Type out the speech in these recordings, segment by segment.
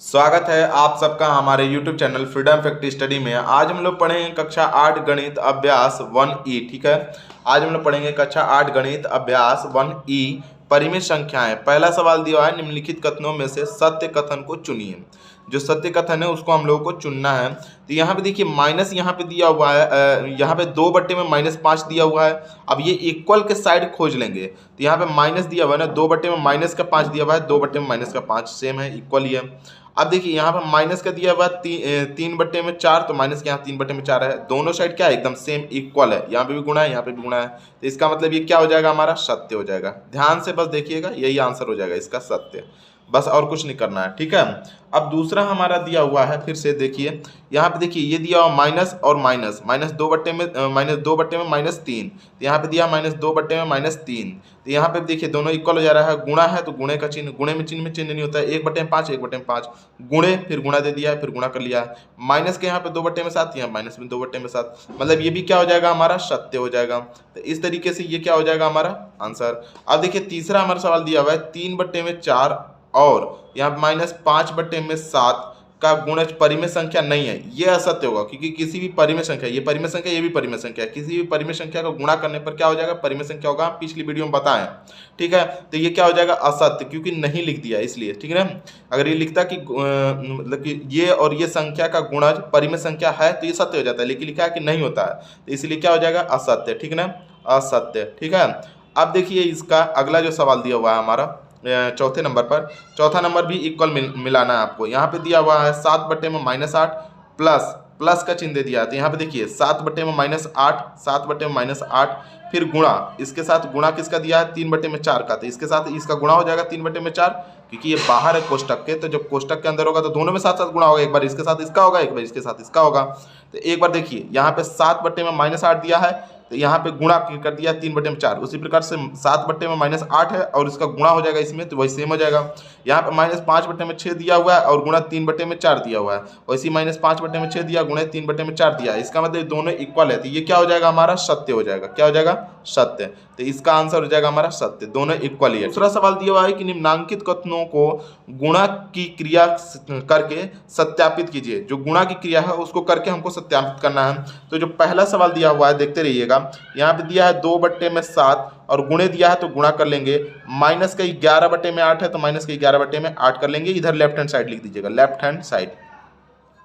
स्वागत है आप सबका हमारे YouTube channel freedom factory study में। आज हम लोग पढ़ेंगे कक्षा 8 गणित अभ्यास 1E। ठीक है, आज हम लोग पढ़ेंगे कक्षा 8 गणित अभ्यास 1E परिमित संख्याएं। पहला सवाल दिया है, निम्नलिखित कथनों में से सत्य कथन को चुनिए। जो सत्य कथन है उसको हम लोगों को चुनना है। तो यहाँ पे देखिए माइनस यहाँ पे दिया हुआ है, यहाँ पे 2/-5 दिया हुआ है। अब ये इक्वल के साइड खोज लेंगे। तो यहाँ पे माइनस दिया हुआ है ना, 2/-5 दिया हुआ है, 2/-5 सेम है, इक्वल ही है। अब देखिए यहाँ पर माइनस का दिया हुआ 3/4, तो माइनस के यहाँ 3/4 है। दोनों साइड क्या है, एकदम सेम इक्वल है। यहाँ पे भी गुणा है, यहाँ पे भी गुणा है। तो इसका मतलब ये क्या हो जाएगा, हमारा सत्य हो जाएगा। ध्यान से बस देखिएगा, यही आंसर हो जाएगा इसका, सत्य। बस और कुछ नहीं करना है। ठीक है, अब दूसरा हमारा दिया हुआ है, फिर से देखिए यहाँ पे देखिए ये दिया हुआ माइनस और माइनस, -2/-3। तो यहाँ पे दिया -2/-3। तो यहाँ पे देखिए दोनों इक्वल हो जा रहा है। गुणा है तो गुणे का चिन्ह, गुणे में चिन्ह नहीं होता है। 1/5 गुणे, फिर गुणा दे दिया है, फिर गुणा कर लिया है। माइनस के यहाँ पे 2/7, यहाँ माइनस में 2/7, मतलब ये भी क्या हो जाएगा, हमारा सत्य हो जाएगा। तो इस तरीके से ये क्या हो जाएगा, हमारा आंसर। अब देखिए तीसरा हमारा सवाल दिया हुआ है 3/4 और यहाँ -5/7 का गुणज परिमेय संख्या नहीं है। ये असत्य होगा, क्योंकि किसी भी परिमेय संख्या, ये परिमेय संख्या, ये भी परिमेय संख्या है, किसी भी परिमेय संख्या को गुणा करने पर क्या हो जाएगा, परिमेय संख्या होगा। पिछली वीडियो में बताएं। ठीक है, तो ये क्या हो जाएगा, असत्य, क्योंकि नहीं लिख दिया इसलिए। ठीक है ना, अगर ये लिखता कि मतलब कि ये और ये संख्या का गुणज परिमेय संख्या है तो ये सत्य हो जाता है, लेकिन लिखा है कि नहीं होता है, तो इसलिए क्या हो जाएगा, असत्य। ठीक है ना, असत्य। ठीक है, अब देखिए इसका अगला जो सवाल दिया हुआ है हमारा चौथे नंबर पर, चौथा नंबर भी इक्वल मिलाना है आपको। यहाँ पे दिया हुआ है 7/-8 प्लस का चिन्ह दे दिया है। तो यहाँ पे देखिए 7/-8 फिर गुणा, इसके साथ गुणा किसका दिया है, 3/4 का। तो इसके साथ इसका गुणा हो जाएगा 3/4, क्योंकि ये बाहर है कोष्टक के, तो जब कोष्टक के अंदर होगा तो दोनों में साथ साथ गुणा होगा। एक बार इसके साथ इसका होगा, एक बार इसके साथ इसका होगा। तो एक बार देखिए यहाँ पे 7/-8 दिया है, तो यहाँ पे गुणा कर दिया 3/4। उसी प्रकार से 7/-8 है और इसका गुणा हो जाएगा इसमें, तो वही सेम हो जाएगा। यहाँ पे -5/6 दिया हुआ है और गुणा 3/4 दिया हुआ है, वैसे -5/6 दिया, गुणा 3/4 दिया है। इसका मतलब दोनों इक्वल है, तो ये क्या हो जाएगा, हमारा सत्य हो जाएगा। क्या हो जाएगा, सत्य। तो इसका आंसर हो जाएगा हमारा सत्य, दोनों इक्वल ही है। दूसरा सवाल दिया हुआ है कि निम्नांकित कथनों को गुणा की क्रिया करके सत्यापित कीजिए। जो गुणा की क्रिया है उसको करके हमको सत्यापित करना है। तो जो पहला सवाल दिया हुआ है, देखते रहिएगा। यहाँ पे दिया है 2/7 और गुणे दिया है तो गुणा कर लेंगे। माइनस का 11/8 है तो माइनस का 11/8 कर लेंगे। इधर लेफ्ट हैंड साइड लिख दीजिएगा, लेफ्ट हैंड साइड।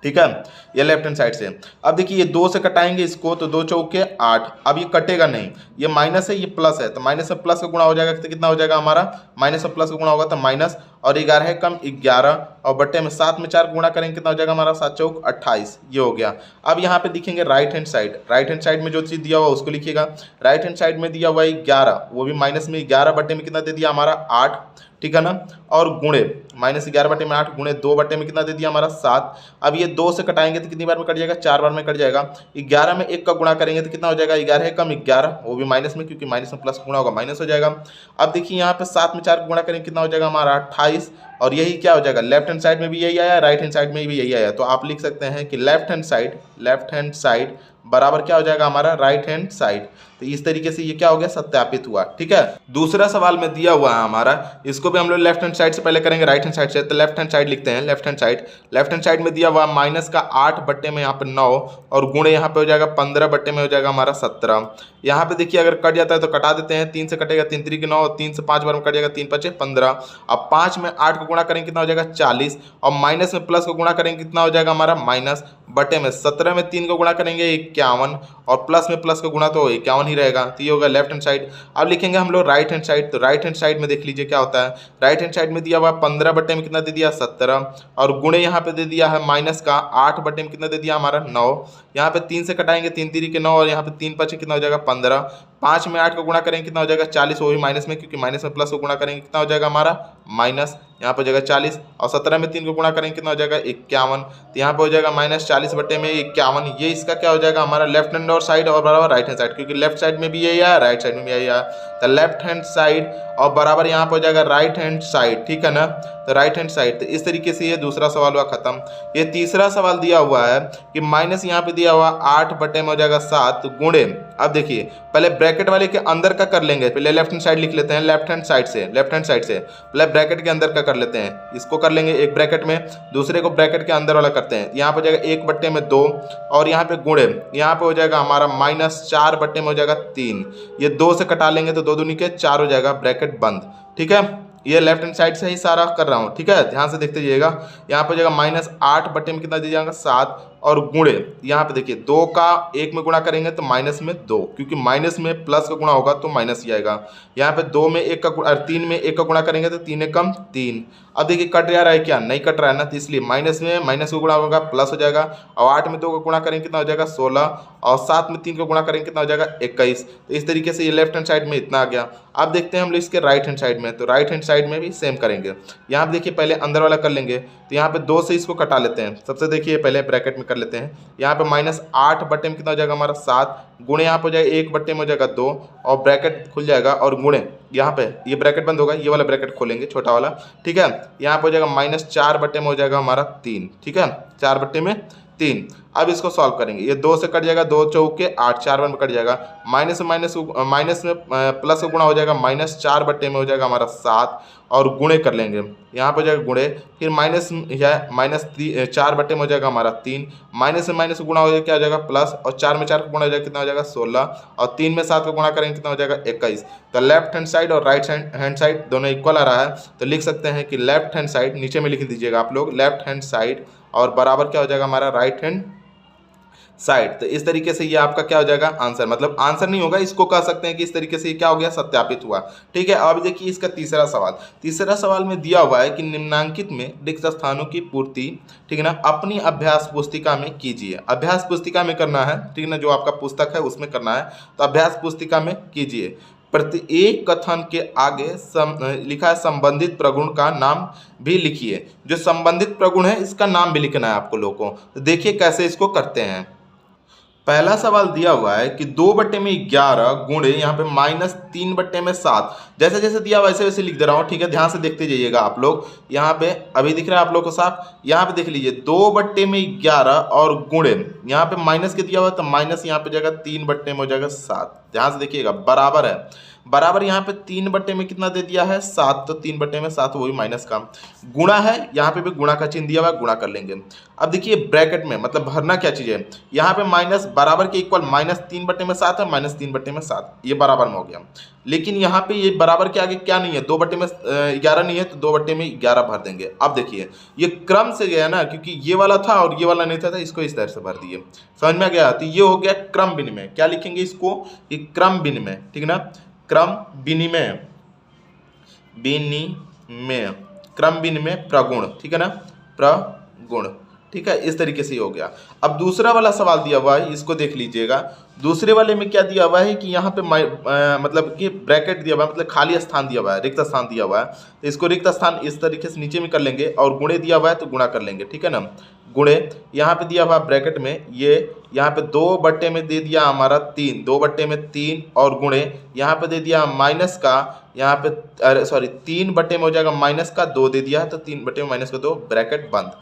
ठीक है, ये लेफ्ट हैंड साइड से। अब देखिए ये 2 से कटाएंगे इसको, तो 2 चौके 8। अब ये कटेगा नहीं, ये माइनस है, ये प्लस है, तो माइनस से प्लस का गुणा हो जाएगा तो कितना हो जाएगा हमारा, माइनस से प्लस का गुणा होगा तो माइनस, और 11 है कम 11, और बट्टे में 7 में 4 गुणा करेंगे कितना हो जाएगा हमारा, 7 चौक 28। ये हो गया। अब यहाँ पे दिखेंगे right hand side, right hand side में जो चीज़ दिया हुआ उसको लिखिएगा। राइट हैंड साइड में दिया हुआ है 11, वो भी माइनस में 11 बट्टे में कितना दे दिया हमारा 8। ठीक है ना, और गुणे -11/8 गुणे 2 में कितना दे दिया हमारा 7। अब ये 2 से कटाएंगे तो कितनी बार में कट जाएगा, 4 बार में कट जाएगा। 11 में 1 का गुणा करेंगे तो कितना हो जाएगा, 11 है कम 11, वो भी माइनस में, क्योंकि माइनस में प्लस गुणा होगा, माइनस हो जाएगा। अब देखिए यहाँ पे 7 में 4 गुणा करेंगे कितना हो जाएगा हमारा 28, और यही क्या हो जाएगा, लेफ्ट हैंड साइड में भी यही आया, राइट हैंड साइड में भी यही आया। तो आप लिख सकते हैं कि लेफ्ट हैंड साइड बराबर क्या हो जाएगा हमारा राइट हैंड साइड। तो इस तरीके से ये क्या हो गया, सत्यापित हुआ। ठीक है, दूसरा सवाल में दिया हुआ है हमारा, इसको भी हम लोग लेफ्ट हैंड साइड से पहले करेंगे, राइट हैंड साइड से। तो लेफ्ट हैंड साइड लिखते हैं, लेफ्ट हैंड साइड में दिया हुआ माइनस का 8 में यहाँ पे 9, और गुणे यहाँ पे हो जाएगा 15 में हो जाएगा हमारा 17। यहाँ पे देखिए अगर कट जाता है तो कटा देते हैं, 3 से कटेगा 3 3 9, 3 से 5 बार में कट जाएगा, 3 5 15। अब 5 में 8 का गुणा करेंगे कितना हो जाएगा 40, और माइनस में प्लस का गुणा करेंगे कितना हो जाएगा हमारा माइनस, बटे में 17 में 3 का गुणा करेंगे 51, और प्लस में प्लस का गुणा तो 51 ही रहेगा। तो ये होगा लेफ्ट हैंड साइड। अब लिखेंगे हम लोग राइट हैंड साइड। तो राइट हैंड साइड में देख लीजिए क्या होता है, राइट हैंड साइड में दिया हुआ 15 में कितना दे दिया 17, और गुणे यहाँ पे दे दिया है माइनस का 8 में कितना दे दिया हमारा 9। यहाँ पे 3 से कटाएंगे 3 3 के 9, और यहाँ पे 3 5 कितना हो जाएगा 15। 5 में 8 का गुणा करेंगे कितना हो जाएगा 40, वो भी माइनस में, क्योंकि माइनस में प्लस को गुणा करेंगे कितना हो जाएगा हमारा माइनस, यहाँ पे हो जाएगा 40, और 17 में 3 को गुणा करेंगे कितना हो जाएगा 51। तो यहाँ पे हो जाएगा -40/51। ये इसका क्या हो जाएगा हमारा लेफ्ट हैंड और साइड और बराबर राइट हैंड साइड, क्योंकि लेफ्ट साइड में भी यही है, राइट साइड में भी यही है। तो लेफ्ट हैंड साइड और बराबर यहाँ पे हो जाएगा राइट हैंड साइड। ठीक है ना, तो राइट हैंड साइड। तो इस तरीके से ये दूसरा सवाल हुआ खत्म। ये तीसरा सवाल दिया हुआ है कि माइनस यहाँ पे दिया हुआ 8 बटे में हो जाएगा 7 गुणे, अब देखिए पहले ब्रैकेट वाले के अंदर का कर लेंगे, पहले लेफ्ट हैंड साइड लिख लेते हैं, लेफ्ट हैंड साइड से पहले ब्रैकेट के अंदर का कर लेते हैं, इसको कर लेंगे एक ब्रैकेट में, दूसरे को ब्रैकेट के अंदर वाला करते हैं। यहाँ पे हो जाएगा 1 बट्टे में 2 और यहाँ पे गुणे, यहाँ पे हो जाएगा हमारा -4 बट्टे में हो जाएगा 3, ये 2 से कटा लेंगे तो 2 दूनी के 4 हो जाएगा, ब्रैकेट बंद। ठीक है, ये लेफ्ट हैंड साइड से ही सारा कर रहा हूँ। ठीक है, ध्यान से देखते जाइएगा। यहाँ पे हो जाएगा -8 बटे में कितना दे जाएगा 7 और गुणे, यहाँ पे देखिए 2 का 1 में गुणा करेंगे तो माइनस में 2, क्योंकि माइनस में प्लस का गुणा होगा तो माइनस ही आएगा। यहाँ पे 2 में 1 का 3 में 1 का गुणा करेंगे तो 3 एकम 3। अब देखिए कट जा रहा है क्या, नहीं कट रहा है ना, तो इसलिए माइनस में माइनस का गुणा होगा प्लस हो जाएगा, और 8 में 2 का गुणा करेंगे कितना हो जाएगा 16, और 7 में 3 का गुणा करेंगे कितना हो जाएगा 21। तो इस तरीके से ये लेफ्ट हैंड साइड में इतना आ गया। अब देखते हैं हम लोग इसके राइट हैंड साइड में, तो राइट हैंड साइड में भी सेम करेंगे। यहाँ पे देखिए पहले अंदर वाला कर लेंगे, तो यहाँ पे 2 से इसको कटा लेते हैं। सबसे देखिए पहले ब्रैकेट में कर लेते हैं, यहाँ पे -8 बटे में कितना हो जाएगा हमारा 7 गुणे, यहाँ पे हो जाएगा 1 बटे में हो जाएगा 2 और ब्रैकेट खुल जाएगा, और गुणे यहाँ पे ये ब्रैकेट बंद होगा, ये वाला ब्रैकेट खोलेंगे छोटा वाला। ठीक है, यहाँ पे हो जाएगा -4 बटे में हो जाएगा हमारा 3। ठीक है, 4 बटे में 3। अब इसको सॉल्व करेंगे, ये 2 से कट जाएगा, 2 चौके 8, 4 वन में कट जाएगा, माइनस में प्लस का गुणा हो जाएगा, -4 बटे में हो जाएगा हमारा 7 और गुणे कर लेंगे, यहाँ पे हो जाएगा गुणे, फिर -4 बटे में हो जाएगा हमारा 3, माइनस में माइनस गुणा हो जाएगा क्या हो जाएगा प्लस, और 4 में 4 का गुणा हो जाएगा कितना हो जाएगा 16, और 3 में 7 का गुणा करेंगे कितना हो जाएगा 21। तो लेफ्ट हैंड साइड और राइट हैंड साइड दोनों इक्वल आ रहा है, तो लिख सकते हैं कि लेफ्ट हैंड साइड, नीचे में लिख दीजिएगा आप लोग, लेफ्ट हैंड साइड और बराबर क्या हो जाएगा हमारा राइट हैंड साइड। तो इस तरीके से ये आपका क्या हो जाएगा आंसर, मतलब आंसर नहीं होगा, इसको कह सकते हैं कि इस तरीके से ये क्या हो गया सत्यापित हुआ। ठीक है, अब देखिए इसका तीसरा सवाल में दिया हुआ है कि निम्नांकित में रिक्त स्थानों की पूर्ति, ठीक है ना, अपनी अभ्यास पुस्तिका में कीजिए। अभ्यास पुस्तिका में करना है, ठीक है ना, जो आपका पुस्तक है उसमें करना है, तो अभ्यास पुस्तिका में कीजिए। प्रत्येक कथन के आगे लिखा है संबंधित प्रगुण का नाम भी लिखिए। जो संबंधित प्रगुण है इसका नाम भी लिखना है आपको लोगों को। तो देखिए कैसे इसको करते हैं। पहला सवाल दिया हुआ है कि 2 बटे में 11 गुणे यहाँ पे -3 बटे में 7, जैसे जैसे दिया वैसे वैसे लिख दे रहा हूँ। ठीक है, ध्यान से देखते जाइएगा आप लोग। यहाँ पे अभी दिख रहा है आप लोग को साफ, यहाँ पे देख लीजिए 2 बटे में 11 और गुणे, यहाँ पे माइनस के दिया हुआ तो माइनस यहाँ पे जाएगा 3 बटे में हो जाएगा 7। ध्यान से देखिएगा, बराबर है, बराबर यहाँ पे 3 बटे में कितना दे दिया है 7, तो 3 बटे में 7 वही माइनस का, गुणा है, यहाँ पे भी गुणा का चिन्ह दिया हुआ है, गुणा कर लेंगे। अब देखिए ब्रैकेट में मतलब भरना क्या चीज़ है, यहाँ पे माइनस बराबर के इक्वल -3 बटे में 7 है, -3 बटे में 7, ये बराबर में हो गया। लेकिन यहाँ पे ये बराबर के आगे क्या नहीं है, 2 बटे में 11 नहीं है, तो 2 बटे में 11 भर देंगे। अब देखिए ये क्रम से गया ना, क्योंकि ये वाला था और ये वाला नहीं था, तो इसको इस तरह से भर दिए, समझ में आ गया। तो ये हो गया क्रम विनिमय। क्या लिखेंगे इसको, कि क्रम विनिमय, ठीक है ना, क्रम विनिमय, क्रम विनिमय प्रगुण, ठीक है ना, प्रगुण। ठीक है, इस तरीके से हो गया। अब दूसरा वाला सवाल दिया हुआ है, इसको देख लीजिएगा। दूसरे वाले में क्या दिया हुआ है कि यहाँ पे मतलब कि ब्रैकेट दिया हुआ है, मतलब खाली स्थान दिया हुआ है, रिक्त स्थान दिया हुआ है, तो इसको रिक्त स्थान इस तरीके से नीचे में कर लेंगे, और गुणे दिया हुआ है तो गुणा कर लेंगे। ठीक है ना, गुणे यहाँ पे दिया हुआ ब्रैकेट में, ये यहाँ पे 2 बटे में दे दिया हमारा 3, 2 बटे में 3 और गुणे यहाँ पे दे दिया माइनस का, यहाँ पे 3 बटे में हो जाएगा माइनस का 2 दे दिया है, तो 3 बटे में माइनस का 2, ब्रैकेट बंद।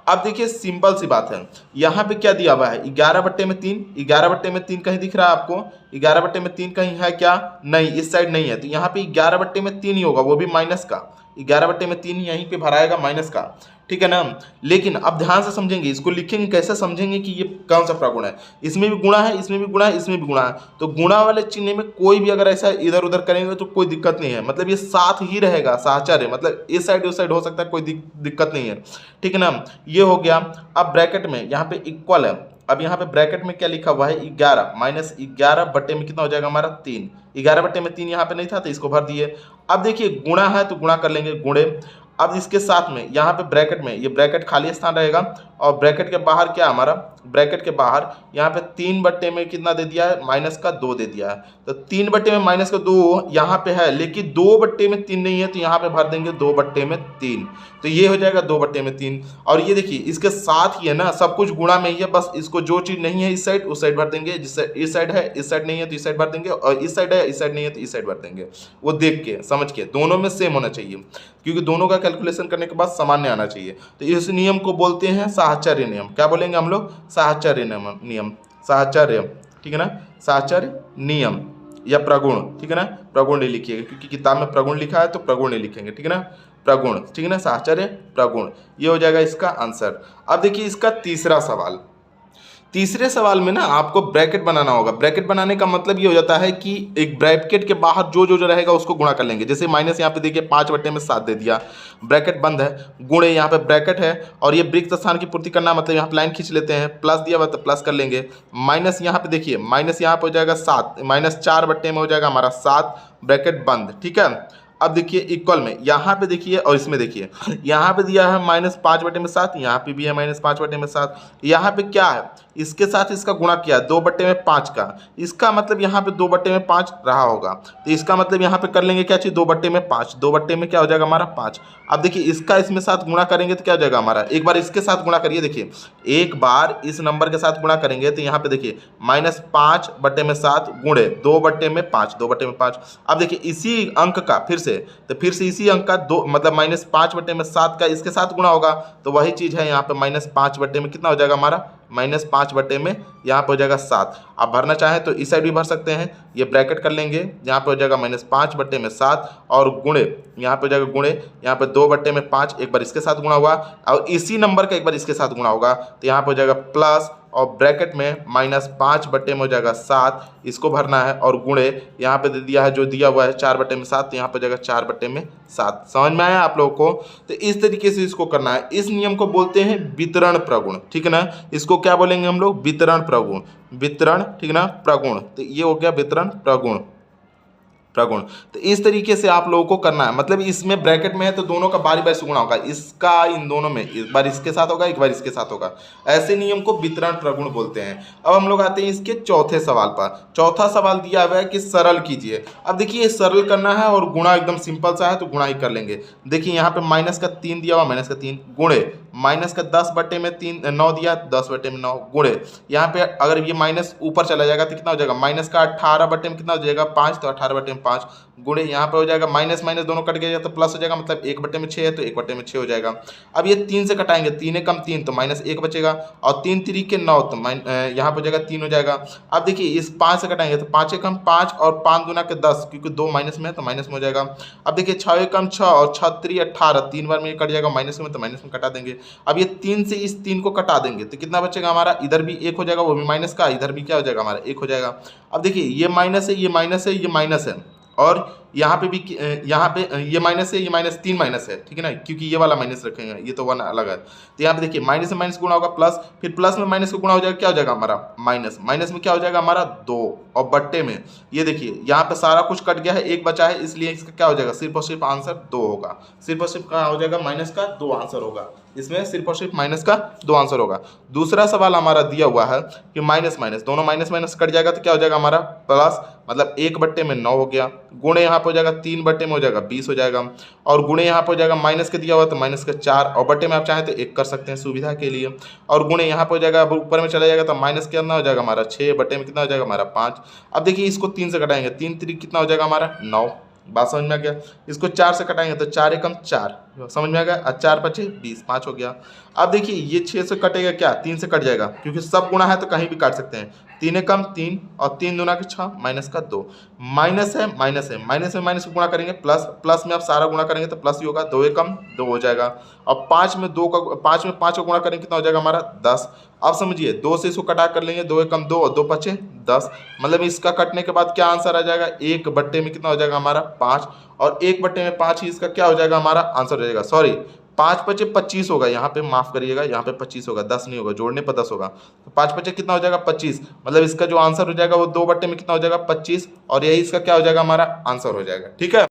अब देखिए सिंपल सी बात है, यहाँ पे क्या दिया हुआ है 11 बटे में 3, 11 बटे में 3 कहीं दिख रहा है आपको, 11 बटे में 3 कहीं है क्या, नहीं, इस साइड नहीं है, तो यहाँ पे 11 बटे में 3 ही होगा, वो भी माइनस का, 11 बटे में 3 यहीं पे भराएगा माइनस का। ठीक है ना, लेकिन अब ध्यान से समझेंगे, इसको लिखेंगे कैसे, समझेंगे कि ये कौन सा प्रगुण है, इसमें भी गुणा है, इसमें भी गुणा है, इसमें भी गुणा है, तो गुणा वाले चिन्ह में कोई भी अगर ऐसा इधर उधर करेंगे तो कोई दिक्कत नहीं है, मतलब ये साथ ही रहेगा, साहचर्य, मतलब इस साइड उस साइड हो सकता है, कोई दिक्कत नहीं है। ठीक है ना, ये हो गया। अब ब्रैकेट में यहाँ पे इक्वल है, अब यहाँ पे ब्रैकेट में क्या लिखा हुआ है 11 -11 बटे में कितना हो जाएगा हमारा 3, 11 बटे में 3 यहाँ पे नहीं था तो इसको भर दिए। अब देखिए गुणा है तो गुणा कर लेंगे, गुणे। अब इसके साथ में यहाँ पे ब्रैकेट में, ये ब्रैकेट खाली स्थान रहेगा, और ब्रैकेट के बाहर क्या हमारा, ब्रैकेट के बाहर यहाँ पे 3 बटे में कितना दे दिया है माइनस का 2 दे दिया है, तो 3 बटे में माइनस का 2 यहाँ पे है, लेकिन 2 बटे में 3 नहीं है, तो यहाँ पे भर देंगे 2 बटे में 3, तो ये हो जाएगा 2 बटे में 3। और ये देखिए इसके साथ ही है ना, सब कुछ गुणा में ही है, बस इसको जो चीज़ नहीं है इस साइड उस साइड भर देंगे, जिस इस साइड है इस साइड नहीं है तो इस साइड भर देंगे, और इस साइड है इस साइड नहीं है तो इस साइड भर देंगे, वो देख के समझ के, दोनों में सेम होना चाहिए। क्योंकि दोनों का कैलकुलेशन करने के बाद सामान्य आना चाहिए। तो इस नियम को बोलते हैं साहचर्य नियम। क्या बोलेंगे हम लोग? साहचर्य नियम, साहचर्य, ठीक है ना, साहचर्य नियम या प्रगुण, ठीक है ना, प्रगुण नहीं लिखिएगा क्योंकि किताब में प्रगुण लिखा है तो प्रगुण नहीं लिखेंगे, ठीक है ना, प्रगुण, ठीक है ना, साहचर्य प्रगुण, ये हो जाएगा इसका आंसर। अब देखिए इसका तीसरा सवाल। तीसरे सवाल में ना आपको ब्रैकेट बनाना होगा। ब्रैकेट बनाने का मतलब ये हो जाता है कि एक ब्रैकेट के बाहर जो जो रहेगा उसको गुणा कर लेंगे। जैसे माइनस यहाँ पे देखिए 5/7 दे दिया, ब्रैकेट बंद है, गुणे यहाँ पे ब्रैकेट है और ये रिक्त स्थान की पूर्ति करना मतलब यहाँ पे लाइन खींच लेते हैं, प्लस दिया हुआ तो प्लस कर लेंगे, माइनस यहाँ पे देखिए, माइनस यहाँ पे हो जाएगा 7, -4 में हो जाएगा हमारा 7, ब्रैकेट बंद, ठीक है। अब देखिए इक्वल में यहाँ पे देखिए और इसमें देखिए, यहाँ पे दिया है -5/7, यहाँ पे भी है -5/7, यहाँ पे क्या है, इसके साथ इसका गुणा किया 2/5 का, इसका मतलब यहाँ पे 2/5 रहा होगा, तो इसका मतलब यहाँ पे कर लेंगे क्या चीज़, 2/5, 2 में क्या हो जाएगा हमारा 5। अब देखिए इसका इसमें साथ गुणा करेंगे तो क्या हो जाएगा हमारा, एक बार इसके साथ गुणा करिए, देखिए एक बार इस नंबर के साथ गुणा करेंगे तो यहाँ पे देखिए -5/7 गुणे 2/5, 2/5। अब देखिए इसी अंक का फिर से इसी अंक का दो मतलब -5/7 का इसके साथ गुणा होगा, तो वही चीज़ है यहाँ पे -5 में कितना हो जाएगा हमारा, -5 में यहाँ पे हो जाएगा 7। आप भरना चाहें तो इस साइड भी भर सकते हैं, ये ब्रैकेट कर लेंगे, यहाँ पे हो जाएगा -5/7 और गुणे यहाँ पे हो जाएगा गुणे यहाँ पे 2/5, एक बार इसके साथ गुणा हुआ और इसी नंबर का एक बार इसके साथ गुणा होगा, तो यहाँ पे हो जाएगा प्लस और ब्रैकेट में -5 में हो जाएगा 7, इसको भरना है और गुणे यहाँ पे दे दिया है जो दिया हुआ है 4/7, तो यहाँ पे हो जाएगा 4/7। समझ में आया आप लोगों को? तो इस तरीके से इसको करना है। इस नियम को बोलते हैं वितरण प्रगुण, ठीक है ना, इसको क्या बोलेंगे हम लोग, वितरण प्रगुण, वितरण, ठीक है ना, प्रगुण, तो ये हो गया वितरण प्रगुण। तो इस तरीके से आप लोगों को करना है, मतलब इसमें ब्रैकेट में है तो दोनों का बारी बारी से गुणा होगा, इसका इन दोनों में एक बार इसके साथ होगा, एक बार इसके साथ होगा, ऐसे नियम को वितरण प्रगुण बोलते हैं। अब हम लोग आते हैं इसके चौथे सवाल पर। चौथा सवाल दिया हुआ है कि सरल कीजिए। अब देखिए सरल करना है और गुणा एकदम सिंपल सा है तो गुणा ही कर लेंगे। देखिए यहाँ पे -3 दिया हुआ, -3 गुणे -10/9 दिया, 10/9 गुणे यहाँ पे अगर ये माइनस ऊपर चला जाएगा तो कितना हो जाएगा, -18 में कितना हो जाएगा 5, तो 18/5 गुणे यहाँ पे हो जाएगा माइनस माइनस दोनों कट गया तो प्लस हो जाएगा, मतलब 1/6 है तो 1/6 हो जाएगा। अब ये 3 से कटाएंगे, 3 कम 3 तो -1 बचेगा और 3 3 के 9 तो यहाँ पे हो जाएगा 3 हो जाएगा। अब देखिए इस 5 से कटाएंगे तो 5 कम 5 और 5 दूना के 10, क्योंकि 2 माइनस में है तो माइनस में हो जाएगा। अब देखिए 6 कम 6 और 6 3 18, 3 बार में कट जाएगा माइनस में, तो माइनस में कटा देंगे। अब ये 3 से इस 3 को कटा देंगे तो कितना बचेगा हमारा, इधर भी 1 हो जाएगा, वो भी माइनस का, इधर भी क्या हो जाएगा हमारा 1 हो जाएगा। अब देखिए ये माइनस है, ये माइनस है, ये माइनस है और यहाँ पे भी यहाँ पे ये माइनस है, ये -3 माइनस है, ठीक है ना, क्योंकि ये वाला माइनस रखेंगे, ये तो 1 अलग है। तो यहाँ पे देखिए माइनस से माइनस गुणा होगा प्लस, फिर प्लस में माइनस का गुणा हो जाएगा, क्या हो जाएगा हमारा माइनस, माइनस में क्या हो जाएगा हमारा 2 और बट्टे में ये देखिए यहाँ पे सारा कुछ कट गया है, 1 बचा है, इसलिए इसका क्या हो जाएगा, सिर्फ और सिर्फ आंसर 2 होगा। सिर्फ और सिर्फ क्या हो जाएगा, माइनस का 2 आंसर होगा, इसमें सिर्फ और सिर्फ माइनस का 2 आंसर होगा। दूसरा सवाल हमारा दिया हुआ है कि माइनस माइनस दोनों माइनस माइनस कट जाएगा तो क्या हो जाएगा हमारा प्लस, मतलब 1/9 हो गया, गुणे यहाँ पे हो जाएगा 3/में हो जाएगा 20 हो जाएगा और गुणे यहाँ पे हो जाएगा माइनस के दिया हुआ तो माइनस का 4 और बट्टे में आप चाहें तो 1 कर सकते हैं सुविधा के लिए, और गुणे यहाँ पे हो जाएगा ऊपर में चला जाएगा तो माइनस के अंदर हो जाएगा हमारा 6/में कितना हो जाएगा हमारा 5। अब देखिए इसको 3 से कटाएंगे, 3 3 कितना हो जाएगा हमारा 9, बात समझ में आ गया। इसको 4 से कटाएंगे तो 4 कम 4, समझ में आ गया, 4 5 20, 5 हो गया। अब देखिए ये 6 से कटेगा क्या, 3 से कट जाएगा, क्योंकि सब गुणा है तो कहीं भी काट सकते हैं। 3 कम 3 और 3 दूना के 6, माइनस का 2, माइनस है माइनस है, माइनस में माइनस को गुणा करेंगे प्लस, प्लस में आप सारा गुणा करेंगे तो प्लस ही होगा, 2 कम 2 हो जाएगा और 5 में 5 का गुणा करेंगे कितना हो जाएगा हमारा 10। अब समझिए 2 से इसको कटा कर लेंगे, 2 कम 2 और 2 5 10, मतलब इसका कटने के बाद क्या आंसर आ जाएगा, 1/में कितना हो जाएगा हमारा 5 और 1/में 5 ही इसका क्या हो जाएगा हमारा आंसर हो जाएगा। सॉरी 5 5 25 होगा, यहाँ पे माफ करिएगा, यहाँ पे 25 होगा, 10 नहीं होगा, जोड़ने पर 10 होगा, तो 5 5 कितना हो जाएगा 25, मतलब इसका जो आंसर हो जाएगा वो 2/में कितना हो जाएगा 25 और यही इसका क्या हो जाएगा हमारा आंसर हो जाएगा, ठीक है।